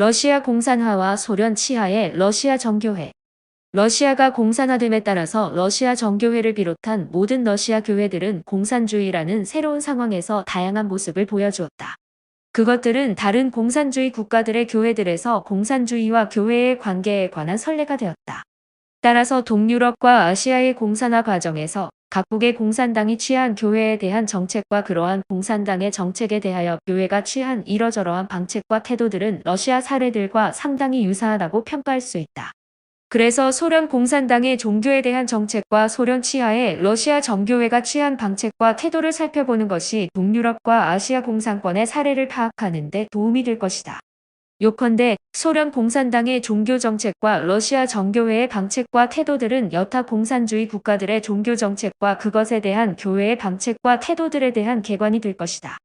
러시아 공산화와 소련 치하의 러시아 정교회. 러시아가 공산화됨에 따라서 러시아 정교회를 비롯한 모든 러시아 교회들은 공산주의라는 새로운 상황에서 다양한 모습을 보여주었다. 그것들은 다른 공산주의 국가들의 교회들에서 공산주의와 교회의 관계에 관한 선례가 되었다. 따라서 동유럽과 아시아의 공산화 과정에서 각국의 공산당이 취한 교회에 대한 정책과 그러한 공산당의 정책에 대하여 교회가 취한 이러저러한 방책과 태도들은 러시아 사례들과 상당히 유사하다고 평가할 수 있다. 그래서 소련 공산당의 종교에 대한 정책과 소련 치하의 러시아 정교회가 취한 방책과 태도를 살펴보는 것이 동유럽과 아시아 공산권의 사례를 파악하는 데 도움이 될 것이다. 요컨대 소련 공산당의 종교 정책과 러시아 정교회의 방책과 태도들은 여타 공산주의 국가들의 종교 정책과 그것에 대한 교회의 방책과 태도들에 대한 개관이 될 것이다.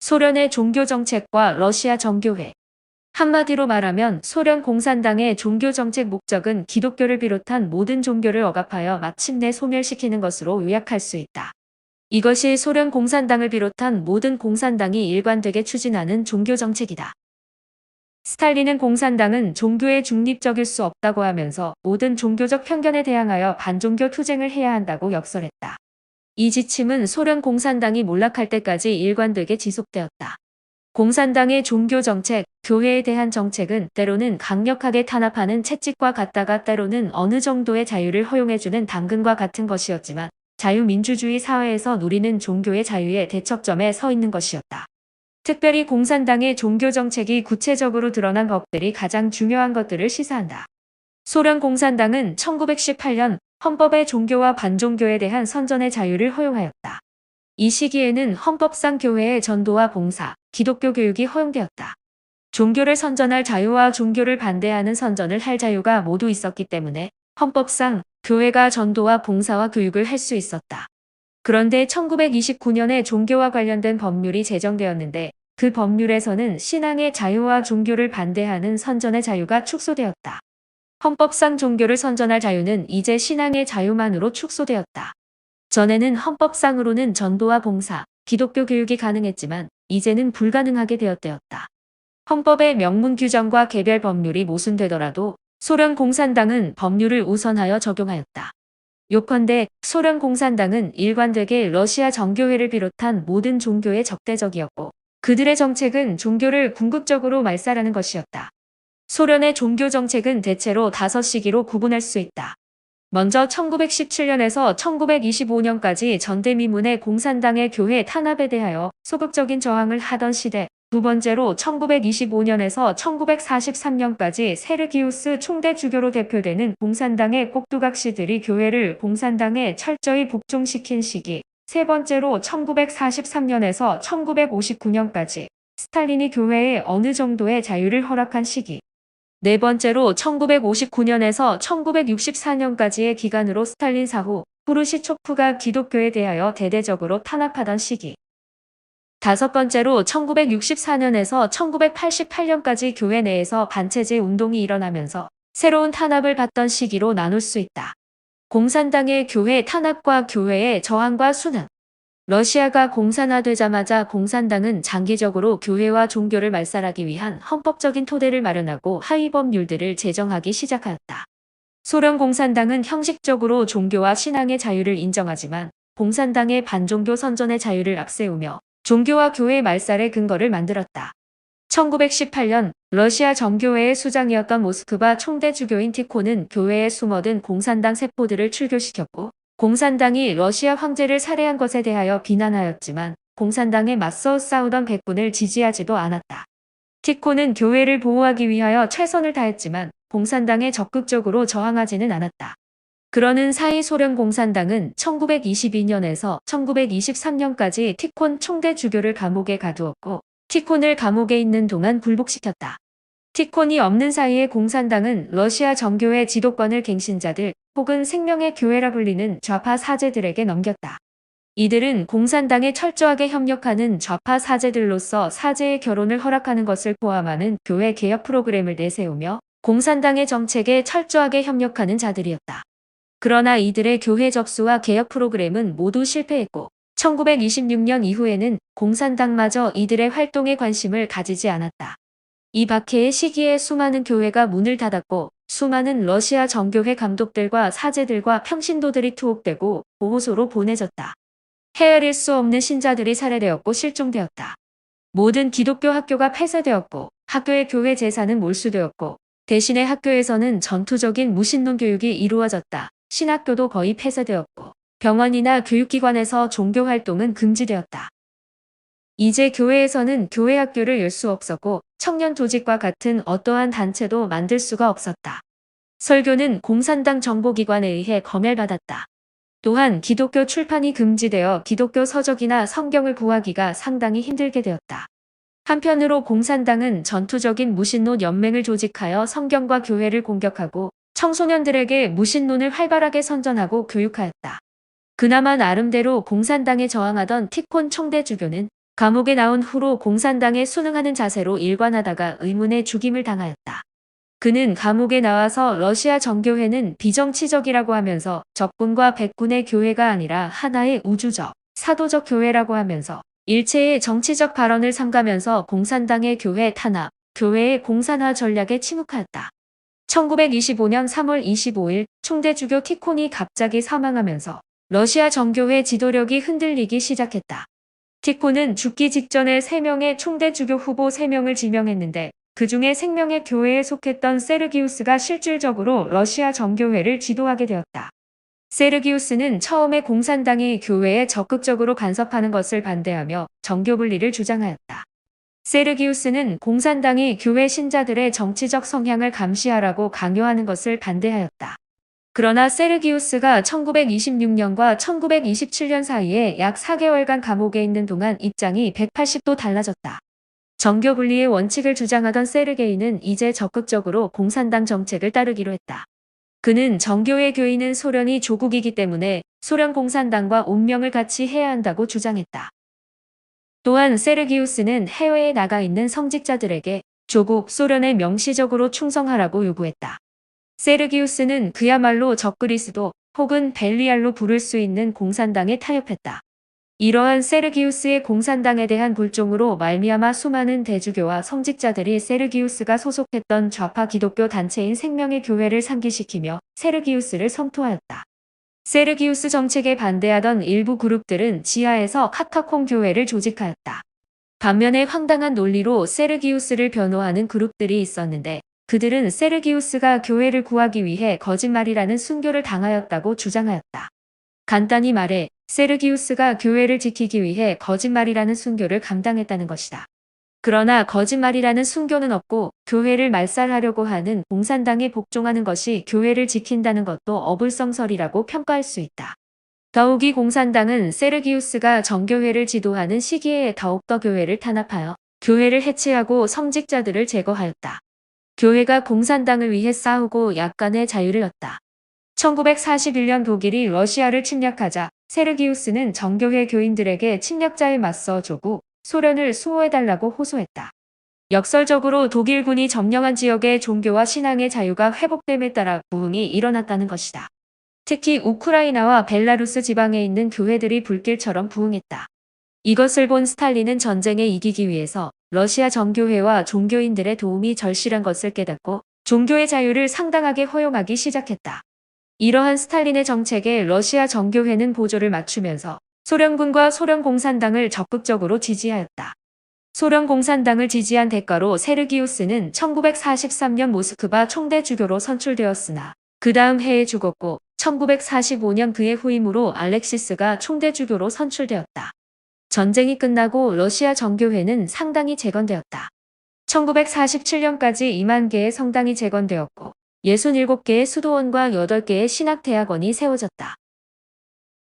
소련의 종교 정책과 러시아 정교회. 한마디로 말하면 소련 공산당의 종교 정책 목적은 기독교를 비롯한 모든 종교를 억압하여 마침내 소멸시키는 것으로 요약할 수 있다. 이것이 소련 공산당을 비롯한 모든 공산당이 일관되게 추진하는 종교 정책이다. 스탈린은 공산당은 종교에 중립적일 수 없다고 하면서 모든 종교적 편견에 대항하여 반종교 투쟁을 해야 한다고 역설했다. 이 지침은 소련 공산당이 몰락할 때까지 일관되게 지속되었다. 공산당의 종교 정책, 교회에 대한 정책은 때로는 강력하게 탄압하는 채찍과 같다가 때로는 어느 정도의 자유를 허용해주는 당근과 같은 것이었지만 자유민주주의 사회에서 누리는 종교의 자유의 대척점에 서 있는 것이었다. 특별히 공산당의 종교 정책이 구체적으로 드러난 법들이 가장 중요한 것들을 시사한다. 소련 공산당은 1918년 헌법에 종교와 반종교에 대한 선전의 자유를 허용하였다. 이 시기에는 헌법상 교회의 전도와 봉사, 기독교 교육이 허용되었다. 종교를 선전할 자유와 종교를 반대하는 선전을 할 자유가 모두 있었기 때문에 헌법상 교회가 전도와 봉사와 교육을 할 수 있었다. 그런데 1929년에 종교와 관련된 법률이 제정되었는데 그 법률에서는 신앙의 자유와 종교를 반대하는 선전의 자유가 축소되었다. 헌법상 종교를 선전할 자유는 이제 신앙의 자유만으로 축소되었다. 전에는 헌법상으로는 전도와 봉사, 기독교 교육이 가능했지만 이제는 불가능하게 되었다. 헌법의 명문 규정과 개별 법률이 모순되더라도 소련 공산당은 법률을 우선하여 적용하였다. 요컨대 소련 공산당은 일관되게 러시아 정교회를 비롯한 모든 종교에 적대적이었고 그들의 정책은 종교를 궁극적으로 말살하는 것이었다. 소련의 종교 정책은 대체로 5시기로 구분할 수 있다. 먼저 1917년에서 1925년까지 전대미문의 공산당의 교회 탄압에 대하여 소극적인 저항을 하던 시대, 두 번째로 1925년에서 1943년까지 세르기우스 총대 주교로 대표되는 공산당의 꼭두각시들이 교회를 공산당에 철저히 복종시킨 시기, 세 번째로 1943년에서 1959년까지 스탈린이 크교회에 어느 정도의 자유를 허락한 시기, 네 번째로 1959년에서 1964년까지의 기간으로 스탈린 사후 후르시초프가 기독교에 대하여 대대적으로 탄압하던 시기, 다섯 번째로 1964년에서 1988년까지 교회 내에서 반체제 운동이 일어나면서 새로운 탄압을 받던 시기로 나눌 수 있다. 공산당의 교회 탄압과 교회의 저항과 순환. 러시아가 공산화되자마자 공산당은 장기적으로 교회와 종교를 말살하기 위한 헌법적인 토대를 마련하고 하위 법률들을 제정하기 시작하였다. 소련 공산당은 형식적으로 종교와 신앙의 자유를 인정하지만 공산당의 반종교 선전의 자유를 앞세우며 종교와 교회 말살의 근거를 만들었다. 1918년 러시아 정교회의 수장이었던 모스크바 총대 주교인 티코는 교회에 숨어든 공산당 세포들을 출교시켰고 공산당이 러시아 황제를 살해한 것에 대하여 비난하였지만 공산당에 맞서 싸우던 백군을 지지하지도 않았다. 티코는 교회를 보호하기 위하여 최선을 다했지만 공산당에 적극적으로 저항하지는 않았다. 그러는 사이 소련 공산당은 1922년에서 1923년까지 티콘 총대 주교를 감옥에 가두었고 티콘을 감옥에 있는 동안 굴복시켰다. 티콘이 없는 사이에 공산당은 러시아 정교회 지도권을 갱신자들 혹은 생명의 교회라 불리는 좌파 사제들에게 넘겼다. 이들은 공산당에 철저하게 협력하는 좌파 사제들로서 사제의 결혼을 허락하는 것을 포함하는 교회 개혁 프로그램을 내세우며 공산당의 정책에 철저하게 협력하는 자들이었다. 그러나 이들의 교회 접수와 개혁 프로그램은 모두 실패했고 1926년 이후에는 공산당마저 이들의 활동에 관심을 가지지 않았다. 이 박해의 시기에 수많은 교회가 문을 닫았고 수많은 러시아 정교회 감독들과 사제들과 평신도들이 투옥되고 보호소로 보내졌다. 헤아릴 수 없는 신자들이 살해되었고 실종되었다. 모든 기독교 학교가 폐쇄되었고 학교의 교회 재산은 몰수되었고 대신에 학교에서는 전투적인 무신론 교육이 이루어졌다. 신학교도 거의 폐쇄되었고 병원이나 교육기관에서 종교 활동은 금지되었다. 이제 교회에서는 교회 학교를 열 수 없었고 청년 조직과 같은 어떠한 단체도 만들 수가 없었다. 설교는 공산당 정보기관에 의해 검열받았다. 또한 기독교 출판이 금지되어 기독교 서적이나 성경을 구하기가 상당히 힘들게 되었다. 한편으로 공산당은 전투적인 무신론 연맹을 조직하여 성경과 교회를 공격하고 청소년들에게 무신론을 활발하게 선전하고 교육하였다. 그나마 나름대로 공산당에 저항하던 티콘 총대주교는 감옥에 나온 후로 공산당에 순응하는 자세로 일관하다가 의문의 죽임을 당하였다. 그는 감옥에 나와서 러시아 정교회는 비정치적이라고 하면서 적군과 백군의 교회가 아니라 하나의 우주적, 사도적 교회라고 하면서 일체의 정치적 발언을 삼가면서 공산당의 교회 탄압, 교회의 공산화 전략에 침묵하였다. 1925년 3월 25일 총대주교 티콘이 갑자기 사망하면서 러시아 정교회 지도력이 흔들리기 시작했다. 티콘은 죽기 직전에 3명의 총대주교 후보 3명을 지명했는데 그 중에 생명의 교회에 속했던 세르기우스가 실질적으로 러시아 정교회를 지도하게 되었다. 세르기우스는 처음에 공산당이 교회에 적극적으로 간섭하는 것을 반대하며 정교분리를 주장하였다. 세르기우스는 공산당이 교회 신자들의 정치적 성향을 감시하라고 강요하는 것을 반대하였다. 그러나 세르기우스가 1926년과 1927년 사이에 약 4개월간 감옥에 있는 동안 입장이 180도 달라졌다. 정교 분리의 원칙을 주장하던 세르게이는 이제 적극적으로 공산당 정책을 따르기로 했다. 그는 정교회 교인은 소련이 조국이기 때문에 소련 공산당과 운명을 같이 해야 한다고 주장했다. 또한 세르기우스는 해외에 나가 있는 성직자들에게 조국 소련에 명시적으로 충성하라고 요구했다. 세르기우스는 그야말로 적그리스도 혹은 벨리알로 부를 수 있는 공산당에 타협했다. 이러한 세르기우스의 공산당에 대한 불종으로 말미암아 수많은 대주교와 성직자들이 세르기우스가 소속했던 좌파 기독교 단체인 생명의 교회를 상기시키며 세르기우스를 성토하였다. 세르기우스 정책에 반대하던 일부 그룹들은 지하에서 카타콤 교회를 조직하였다. 반면에 황당한 논리로 세르기우스를 변호하는 그룹들이 있었는데 그들은 세르기우스가 교회를 구하기 위해 거짓말이라는 순교를 당하였다고 주장하였다. 간단히 말해 세르기우스가 교회를 지키기 위해 거짓말이라는 순교를 감당했다는 것이다. 그러나 거짓말이라는 순교는 없고 교회를 말살하려고 하는 공산당에 복종하는 것이 교회를 지킨다는 것도 어불성설이라고 평가할 수 있다. 더욱이 공산당은 세르기우스가 정교회를 지도하는 시기에 더욱더 교회를 탄압하여 교회를 해체하고 성직자들을 제거하였다. 교회가 공산당을 위해 싸우고 약간의 자유를 얻다. 1941년 독일이 러시아를 침략하자 세르기우스는 정교회 교인들에게 침략자에 맞서 조국, 소련을 수호해달라고 호소했다. 역설적으로 독일군이 점령한 지역의 종교와 신앙의 자유가 회복됨에 따라 부흥이 일어났다는 것이다. 특히 우크라이나와 벨라루스 지방에 있는 교회들이 불길처럼 부흥했다. 이것을 본 스탈린은 전쟁에 이기기 위해서 러시아 정교회와 종교인들의 도움이 절실한 것을 깨닫고 종교의 자유를 상당하게 허용하기 시작했다. 이러한 스탈린의 정책에 러시아 정교회는 보조를 맞추면서 소련군과 소련 공산당을 적극적으로 지지하였다. 소련 공산당을 지지한 대가로 세르기우스는 1943년 모스크바 총대주교로 선출되었으나 그 다음 해에 죽었고 1945년 그의 후임으로 알렉시스가 총대주교로 선출되었다. 전쟁이 끝나고 러시아 정교회는 상당히 재건되었다. 1947년까지 2만 개의 성당이 재건되었고 67개의 수도원과 8개의 신학대학원이 세워졌다.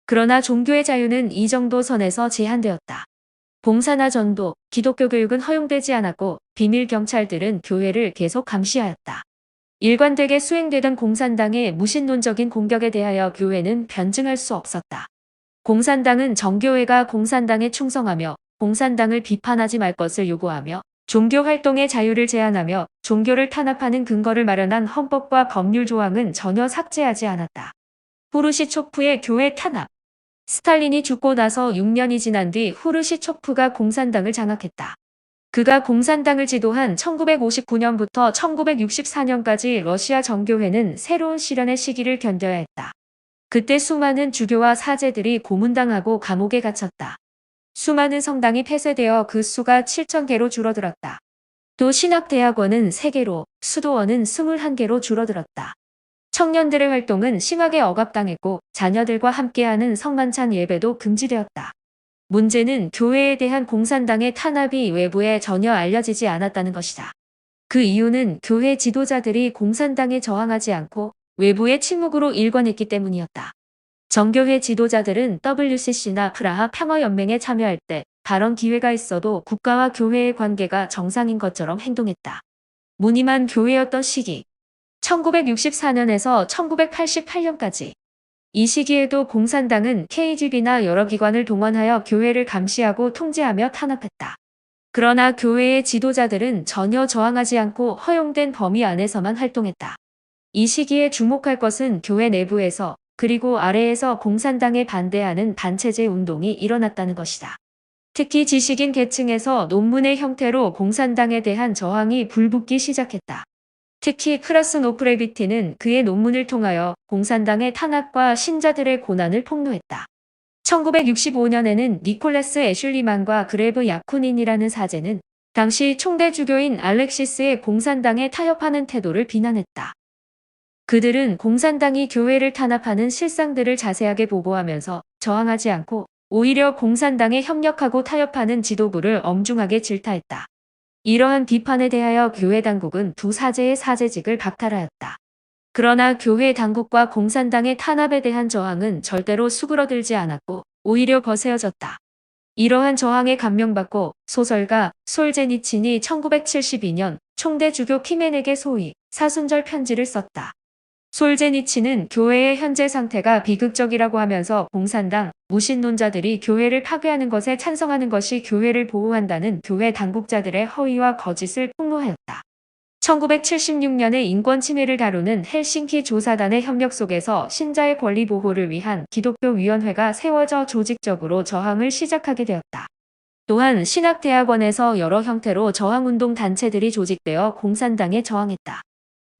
그러나 종교의 자유는 이 정도 선에서 제한되었다. 봉사나 전도, 기독교 교육은 허용되지 않았고 비밀 경찰들은 교회를 계속 감시하였다. 일관되게 수행되던 공산당의 무신론적인 공격에 대하여 교회는 변증할 수 없었다. 공산당은 정교회가 공산당에 충성하며 공산당을 비판하지 말 것을 요구하며 종교 활동의 자유를 제한하며 종교를 탄압하는 근거를 마련한 헌법과 법률 조항은 전혀 삭제하지 않았다. 후르시초프의 교회 탄압. 스탈린이 죽고 나서 6년이 지난 뒤 후르시초프가 공산당을 장악했다. 그가 공산당을 지도한 1959년부터 1964년까지 러시아 정교회는 새로운 시련의 시기를 견뎌야 했다. 그때 수많은 주교와 사제들이 고문당하고 감옥에 갇혔다. 수많은 성당이 폐쇄되어 그 수가 7,000개로 줄어들었다. 또 신학대학원은 3개로, 수도원은 21개로 줄어들었다. 청년들의 활동은 심하게 억압당했고 자녀들과 함께하는 성만찬 예배도 금지되었다. 문제는 교회에 대한 공산당의 탄압이 외부에 전혀 알려지지 않았다는 것이다. 그 이유는 교회 지도자들이 공산당에 저항하지 않고 외부의 침묵으로 일관했기 때문이었다. 정교회 지도자들은 WCC나 프라하 평화연맹에 참여할 때 발언 기회가 있어도 국가와 교회의 관계가 정상인 것처럼 행동했다. 무늬만 교회였던 시기 1964년에서 1988년까지 이 시기에도 공산당은 KGB나 여러 기관을 동원하여 교회를 감시하고 통제하며 탄압했다. 그러나 교회의 지도자들은 전혀 저항하지 않고 허용된 범위 안에서만 활동했다. 이 시기에 주목할 것은 교회 내부에서 그리고 아래에서 공산당에 반대하는 반체제 운동이 일어났다는 것이다. 특히 지식인 계층에서 논문의 형태로 공산당에 대한 저항이 불붙기 시작했다. 특히 크라스노프레비티는 그의 논문을 통하여 공산당의 탄압과 신자들의 고난을 폭로했다. 1965년에는 니콜라스 애슐리만과 그레브 야쿠닌이라는 사제는 당시 총대 주교인 알렉시스의 공산당에 타협하는 태도를 비난했다. 그들은 공산당이 교회를 탄압하는 실상들을 자세하게 보고하면서 저항하지 않고 오히려 공산당에 협력하고 타협하는 지도부를 엄중하게 질타했다. 이러한 비판에 대하여 교회 당국은 두 사제의 사제직을 박탈하였다. 그러나 교회 당국과 공산당의 탄압에 대한 저항은 절대로 수그러들지 않았고 오히려 거세어졌다. 이러한 저항에 감명받고 소설가 솔제니친이 1972년 총대 주교 키멘에게 소위 사순절 편지를 썼다. 솔제니친은 교회의 현재 상태가 비극적이라고 하면서 공산당, 무신론자들이 교회를 파괴하는 것에 찬성하는 것이 교회를 보호한다는 교회 당국자들의 허위와 거짓을 폭로하였다. 1976년에 인권 침해를 다루는 헬싱키 조사단의 협력 속에서 신자의 권리 보호를 위한 기독교 위원회가 세워져 조직적으로 저항을 시작하게 되었다. 또한 신학대학원에서 여러 형태로 저항운동 단체들이 조직되어 공산당에 저항했다.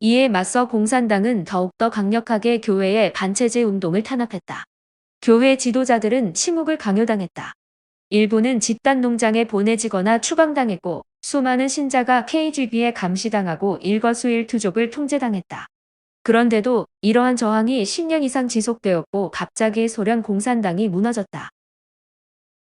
이에 맞서 공산당은 더욱더 강력하게 교회의 반체제 운동을 탄압했다. 교회 지도자들은 침묵을 강요당했다. 일부는 집단 농장에 보내지거나 추방당했고 수많은 신자가 KGB에 감시당하고 일거수일투족을 통제당했다. 그런데도 이러한 저항이 10년 이상 지속되었고 갑자기 소련 공산당이 무너졌다.